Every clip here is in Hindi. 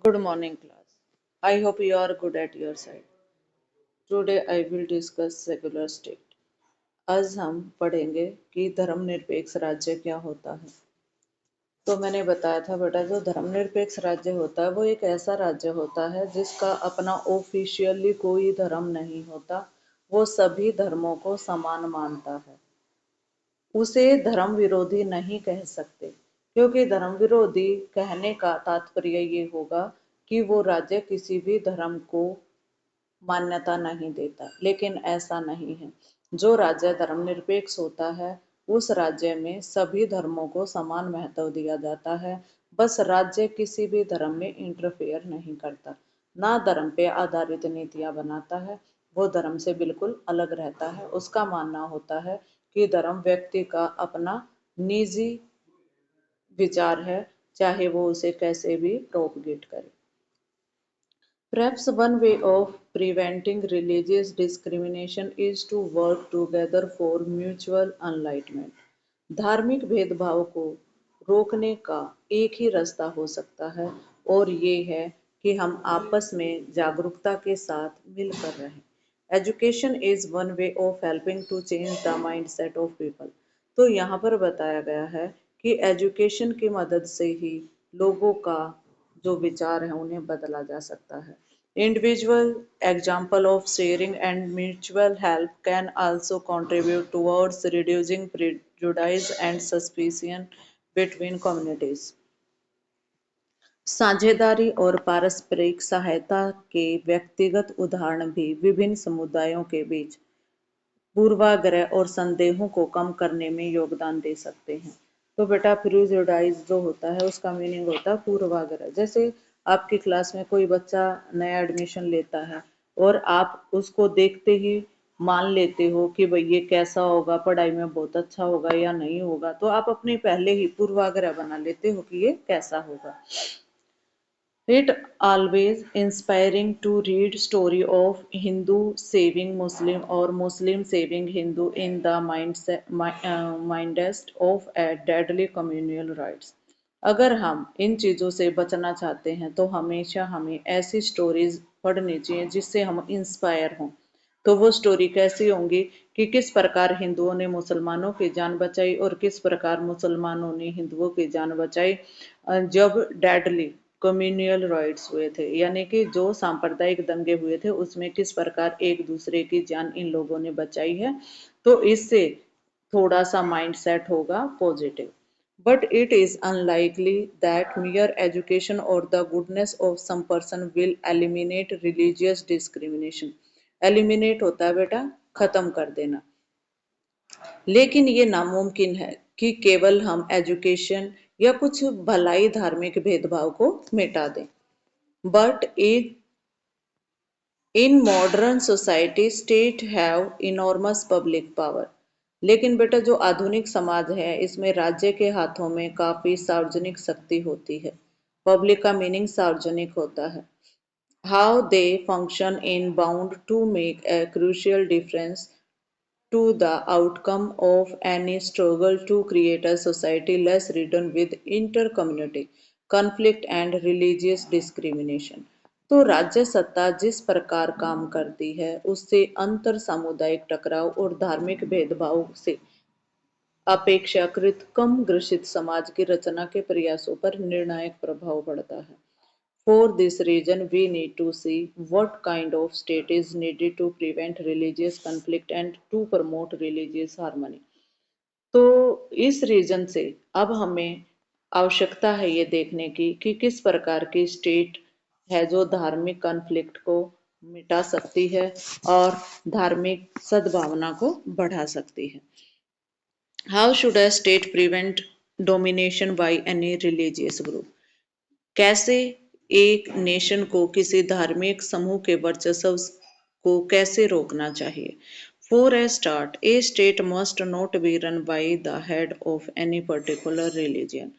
Good morning, class. I hope you are good at your side. Today I will discuss secular state. आज हम पढ़ेंगे कि धर्मनिरपेक्ष राज्य क्या होता है। तो मैंने बताया था बेटा, जो धर्मनिरपेक्ष राज्य होता है वो एक ऐसा राज्य होता है जिसका अपना ऑफिशियली कोई धर्म नहीं होता। वो सभी धर्मों को समान मानता है। उसे धर्म विरोधी नहीं कह सकते, क्योंकि धर्म विरोधी कहने का तात्पर्य ये होगा कि वो राज्य किसी भी धर्म को मान्यता नहीं देता। लेकिन ऐसा नहीं है। जो राज्य धर्मनिरपेक्ष होता है उस राज्य में सभी धर्मों को समान महत्व दिया जाता है। बस राज्य किसी भी धर्म में इंटरफेयर नहीं करता, ना धर्म पे आधारित नीतियां बनाता है। वो धर्म से बिल्कुल अलग रहता है। उसका मानना होता है कि धर्म व्यक्ति का अपना निजी विचार है, चाहे वो उसे कैसे भी प्रोपगेट करे। Perhaps one way of preventing religious discrimination is to work together for mutual enlightenment. धार्मिक भेदभाव को रोकने का एक ही रास्ता हो सकता है, और ये है कि हम आपस में जागरूकता के साथ मिलकर रहें। Education is one way of helping to change the mindset of people. तो यहाँ पर बताया गया है कि एजुकेशन की मदद से ही लोगों का जो विचार है उन्हें बदला जा सकता है। Individual example of sharing and mutual help can also contribute towards reducing prejudice and suspicion between communities. साझेदारी और पारस्परिक सहायता के व्यक्तिगत उदाहरण भी विभिन्न समुदायों के बीच पूर्वाग्रह और संदेहों को कम करने में योगदान दे सकते हैं। तो बेटा, प्रिजुडाइज जो होता है उसका मीनिंग होता है पूर्वाग्रह। जैसे आपकी क्लास में कोई बच्चा नया एडमिशन लेता है और आप उसको देखते ही मान लेते हो कि भाई ये कैसा होगा, पढ़ाई में बहुत अच्छा होगा या नहीं होगा, तो आप अपने पहले ही पूर्वाग्रह बना लेते हो कि ये कैसा होगा। It always inspiring to read story of Hindu saving Muslim or Muslim saving Hindu in the mindest of a deadly communal rights। अगर हम इन चीज़ों से बचना चाहते हैं तो हमेशा हमें ऐसी स्टोरीज पढ़नी चाहिए जिससे हम इंस्पायर हों। तो वो स्टोरी कैसी होंगी कि किस प्रकार हिंदुओं ने मुसलमानों की जान बचाई और किस प्रकार मुसलमानों ने हिंदुओं की जान बचाई जब डेडली कम्युनियल राइट्स हुए थे, यानी कि जो सांप्रदायिक दंगे हुए थे उसमें किस प्रकार एक दूसरे की जान इन लोगों ने बचाई है। तो इससे थोड़ा सा माइंड सेट होगा positive. But it is unlikely that mere education or the goodness of some person will eliminate religious discrimination। Eliminate होता है बेटा खत्म कर देना। लेकिन ये नामुमकिन है कि केवल हम एजुकेशन या कुछ भलाई धार्मिक भेदभाव को मिटा दें। But in modern society state have enormous public power. लेकिन बेटा, जो आधुनिक समाज है इसमें राज्य के हाथों में काफी सार्वजनिक शक्ति होती है। पब्लिक का मीनिंग सार्वजनिक होता है। How they function in bound to make a crucial difference to the outcome of any struggle to create a society less ridden with inter-community conflict and religious discrimination। तो राज्य सत्ता जिस प्रकार काम करती है उससे अंतर सामुदायिक टकराव और धार्मिक भेदभाव से अपेक्षाकृत कम ग्रसित समाज की रचना के प्रयासों पर निर्णायक प्रभाव पड़ता है। For this reason, we need to see what kind of state is needed to prevent religious conflict and to promote religious harmony। तो इस रीजन से अब हमें आवश्यकता है ये देखने की कि किस प्रकार की स्टेट है जो धार्मिक कॉन्फ्लिक्ट को मिटा सकती है और धार्मिक सद्भावना को बढ़ा सकती है। How should a state prevent domination by any religious group. कैसे एक नेशन को किसी धार्मिक समूह के वर्चस्व को कैसे रोकना चाहिए। For a start, A state must not be run by the head of any particular religion.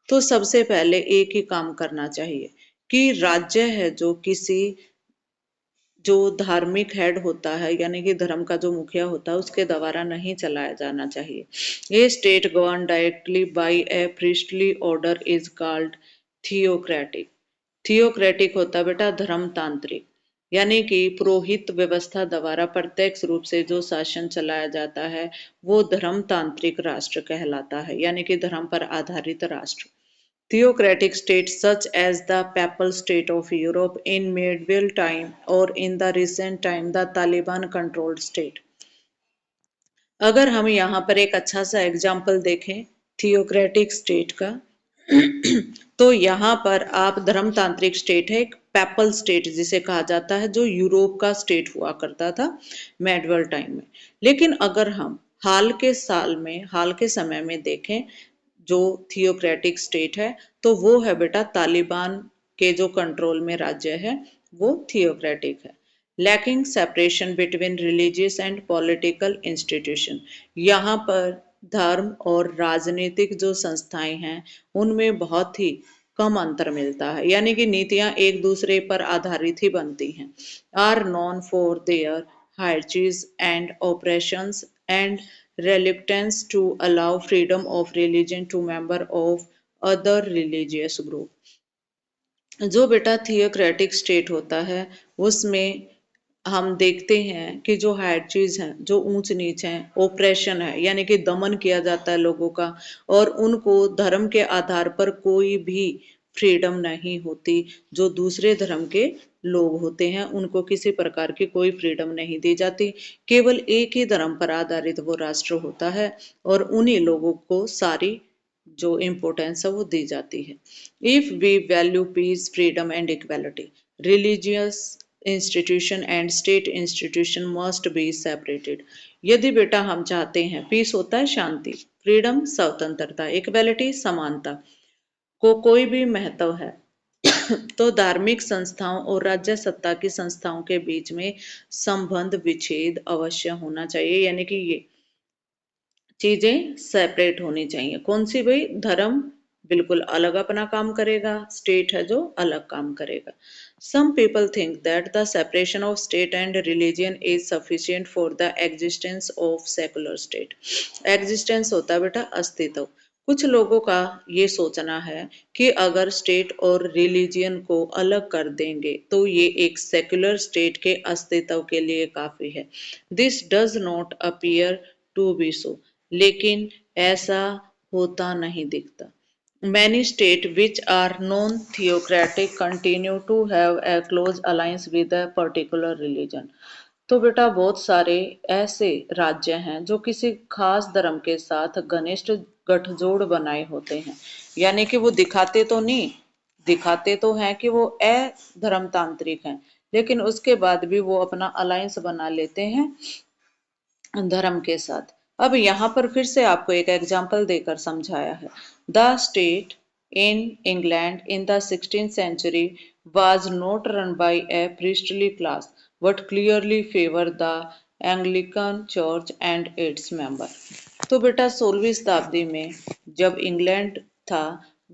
तो सबसे पहले एक ही काम करना चाहिए कि राज्य है जो किसी जो धार्मिक हेड होता है, यानी कि धर्म का जो मुखिया होता है उसके द्वारा नहीं चलाया जाना चाहिए। ये state govern directly by a priestly order is called theocratic. Theocratic होता बेटा धर्मतांत्रिक, यानी कि पुरोहित व्यवस्था द्वारा प्रत्यक्ष रूप से जो शासन चलाया जाता है वो धर्मतांत्रिक राष्ट्र कहलाता है, यानी कि धर्म पर आधारित राष्ट्र। Theocratic states such as the Papal State of Europe in medieval time or in the recent time the Taliban controlled state। अगर हम यहाँ पर एक अच्छा सा एग्जाम्पल देखें थियोक्रेटिक स्टेट का तो यहाँ पर आप धर्मतांत्रिक स्टेट है, एक पेपल स्टेट जिसे कहा जाता है, जो यूरोप का स्टेट हुआ करता था मेडवल टाइम में। लेकिन अगर हम हाल के समय में देखें जो थियोक्रेटिक स्टेट है तो वो है बेटा तालिबान के जो कंट्रोल में राज्य है वो थियोक्रेटिक है। Lacking separation between religious and political institution, यहाँ पर धर्म और राजनीतिक जो संस्थाएं हैं उनमें बहुत ही कम अंतर मिलता है, यानी कि नीतियां एक दूसरे पर आधारित ही बनती हैं। Are known for their hierarchies and operations and reluctance to allow freedom of religion to member of other religious group। जो बेटा थियोक्रेटिक स्टेट होता है उसमें हम देखते हैं कि जो हायरचीज हैं, जो ऊंच नीच हैं, ओप्रेशन है यानी कि दमन किया जाता है लोगों का, और उनको धर्म के आधार पर कोई भी फ्रीडम नहीं होती। जो दूसरे धर्म के लोग होते हैं उनको किसी प्रकार की कोई फ्रीडम नहीं दी जाती, केवल एक ही धर्म पर आधारित वो राष्ट्र होता है और उन्हीं लोगों को सारी जो इम्पोर्टेंस है वो दी जाती है। If we value peace freedom and equality, religious institution and state institution must be separated. यदि बेटा हम चाहते हैं, पीस होता है शांति, फ्रीडम स्वतंत्रता, इक्वालिटी समानता को कोई भी महत्व है तो धार्मिक संस्थाओं और राज्य सत्ता की संस्थाओं के बीच में संबंध विच्छेद अवश्य होना चाहिए, यानी कि ये चीजें सेपरेट होनी चाहिए। कौन सी भाई? धर्म बिल्कुल अलग अपना काम करेगा, स्टेट है जो अलग काम करेगा। Some people think that the separation of state and religion is sufficient for the existence of secular state। Existence होता है बेटा अस्तित्व। कुछ लोगों का ये सोचना है कि अगर स्टेट और रिलीजियन को अलग कर देंगे तो ये एक सेक्युलर स्टेट के अस्तित्व के लिए काफी है। This does not appear to be so, लेकिन ऐसा होता नहीं दिखता। Many states which are non-theocratic continue to have a close alliance with a particular religion। तो बेटा बहुत सारे ऐसे राज्य हैं जो किसी खास धर्म के साथ घनिष्ठ गठजोड़ बनाए होते हैं, यानी कि वो दिखाते तो हैं कि वो धर्मतांत्रिक हैं, लेकिन उसके बाद भी वो अपना अलायंस बना लेते हैं धर्म के साथ। अब यहाँ पर फिर से आपको एक एग्जाम्पल देकर समझाया है। The state in England in the 16th century was not run by a priestly class but clearly favor the Anglican Church and its member। तो बेटा 16वीं शताब्दी में जब इंग्लैंड था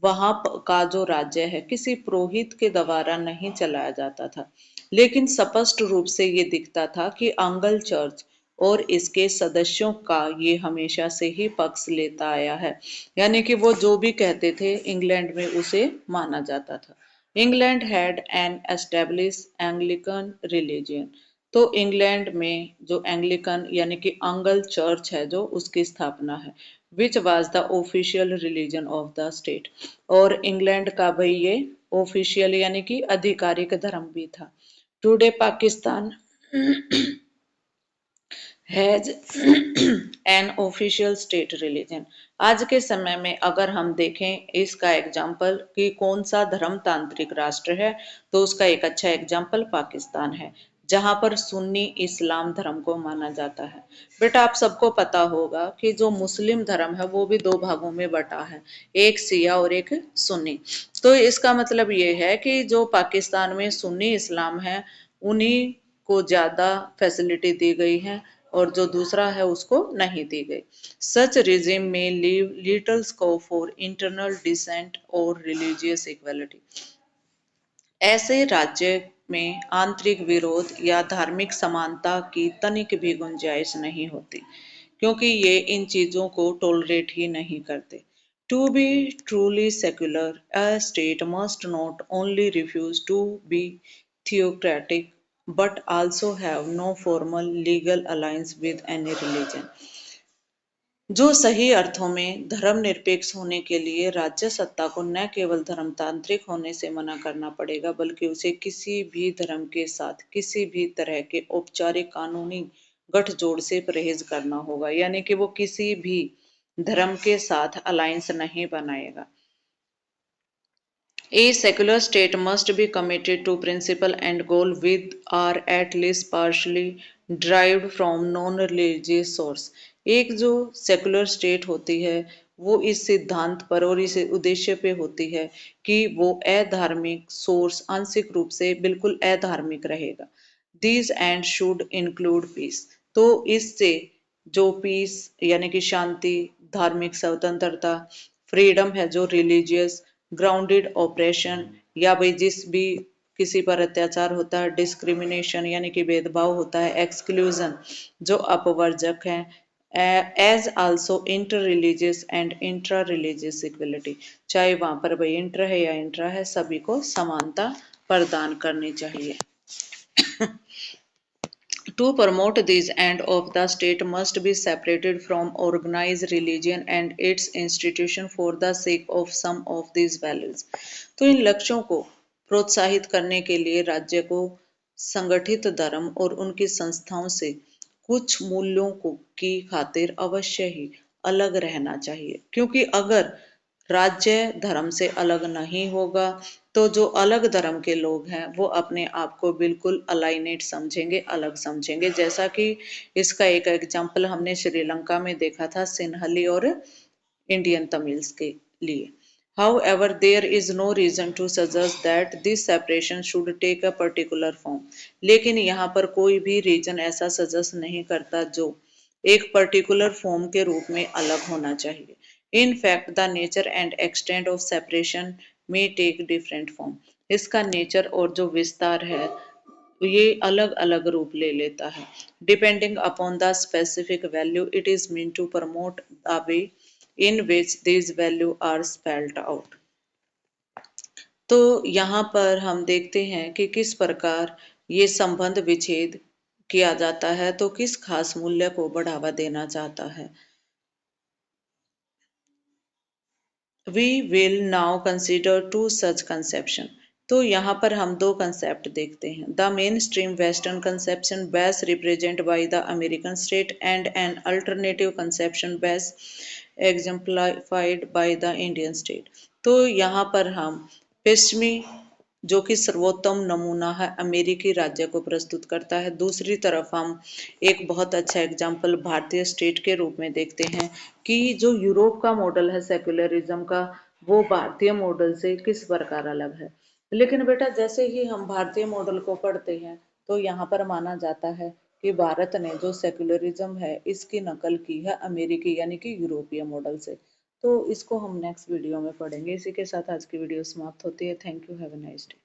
वहां का जो राज्य है किसी पुरोहित के द्वारा नहीं चलाया जाता था, लेकिन स्पष्ट रूप से ये दिखता था कि एंगल चर्च और इसके सदस्यों का ये हमेशा से ही पक्ष लेता आया है, यानी कि वो जो भी कहते थे इंग्लैंड में उसे माना जाता था। England had an establish Anglican religion. तो इंग्लैंड में जो एंग्लिकन यानी कि एंगल चर्च है जो उसकी स्थापना है, which was the official religion of the state. और इंग्लैंड का भाई ये ऑफिशियल यानी कि आधिकारिक धर्म भी था। Today Pakistan has an official state religion. आज के समय में अगर हम देखें इसका एग्जाम्पल कि कौन सा धर्मतांत्रिक राष्ट्र है तो उसका एक अच्छा एग्जाम्पल पाकिस्तान है, जहां पर सुन्नी इस्लाम धर्म को माना जाता है। बेटा आप सबको पता होगा कि जो मुस्लिम धर्म है वो भी दो भागों में बटा है, एक शिया और एक सुन्नी। तो इसका मतलब ये है कि जो पाकिस्तान में सुन्नी इस्लाम है उन्हीं को ज्यादा फैसिलिटी दी गई है और जो दूसरा है उसको नहीं दी गई। सच रिजिम में leave little scope for internal dissent और रिलीजियस इक्वलिटी। ऐसे राज्य में आंतरिक विरोध या धार्मिक समानता की तनिक भी गुंजाइश नहीं होती, क्योंकि ये इन चीजों को टॉलरेट ही नहीं करते। To be truly secular, a state must not only refuse to be theocratic but also have no formal legal alliance with any religion. जो सही अर्थों में धर्मनिरपेक्ष होने के लिए राज्य सत्ता को न केवल धर्मतांत्रिक होने से मना करना पड़ेगा बल्कि उसे किसी भी धर्म के साथ किसी भी तरह के औपचारिक कानूनी गठजोड़ से परहेज करना होगा, यानी कि वो किसी भी धर्म के साथ अलायंस नहीं बनाएगा। A secular state must be committed to principle and goal with are at least partially derived from non-religious source। एक जो सेकुलर स्टेट होती है वो इस सिद्धांत पर और इस उद्देश्य पे होती है कि वो अधार्मिक सोर्स आंशिक रूप से बिल्कुल अधार्मिक रहेगा। These and should include peace। तो इससे जो पीस यानी कि शांति, धार्मिक स्वतंत्रता, फ्रीडम है जो रिलीजियस, ग्राउंडेड ऑपरेशन या भाई जिस भी किसी पर अत्याचार होता है, डिस्क्रिमिनेशन यानी कि भेदभाव होता है, एक्सक्लूजन जो अपवर्जक है, as also inter religious and intra religious equality, चाहे वहां पर भाई इंटर है या इंट्रा है, सभी को समानता प्रदान करनी चाहिए। To promote these end of the state must be separated from organized religion and its institution for the sake of some of these values। तो इन लक्ष्यों को प्रोत्साहित करने के लिए राज्य को संगठित धर्म और उनकी संस्थाओं से कुछ मूल्यों को की खातिर अवश्य ही अलग रहना चाहिए, क्योंकि अगर राज्य धर्म से अलग नहीं होगा तो जो अलग धर्म के लोग हैं वो अपने आप को बिल्कुल अलाइनेट समझेंगे, अलग समझेंगे। जैसा कि इसका एक एग्जाम्पल हमने श्रीलंका में देखा था सिन्हली और इंडियन तमिल्स के लिए। However, there is no reason to suggest that this separation should take a particular form। लेकिन यहाँ पर कोई भी रीजन ऐसा सजेस्ट नहीं करता जो एक पर्टिकुलर फॉर्म के रूप में अलग होना चाहिए। In fact, the nature and extent of separation may take different form। इसका नेचर और जो विस्तार है ये अलग अलग रूप ले लेता है। Depending upon the specific value it is meant to promote the way in which these value are spelled out। तो यहाँ पर हम देखते हैं कि किस प्रकार ये संबंध विच्छेद किया जाता है, तो किस खास मूल्य को बढ़ावा देना चाहता है। We will now consider two such conception। तो यहाँ पर हम दो कंसेप्ट देखते हैं। The mainstream western conception best represent by the American state and an alternative conception best exemplified by the Indian state. तो यहाँ पर हम पश्चिमी जो कि सर्वोत्तम नमूना है अमेरिकी राज्य को प्रस्तुत करता है, दूसरी तरफ हम एक बहुत अच्छा एग्जाम्पल भारतीय स्टेट के रूप में देखते हैं कि जो यूरोप का मॉडल है सेक्युलरिज्म का वो भारतीय मॉडल से किस प्रकार अलग है। लेकिन बेटा जैसे ही हम भारतीय मॉडल को पढ़ते हैं तो यहाँ पर माना जाता है कि भारत ने जो सेक्युलरिज्म है इसकी नकल की है अमेरिकी यानी कि यूरोपीय मॉडल से। तो इसको हम नेक्स्ट वीडियो में पढ़ेंगे। इसी के साथ आज की वीडियो समाप्त होती है। Thank you, have a nice day.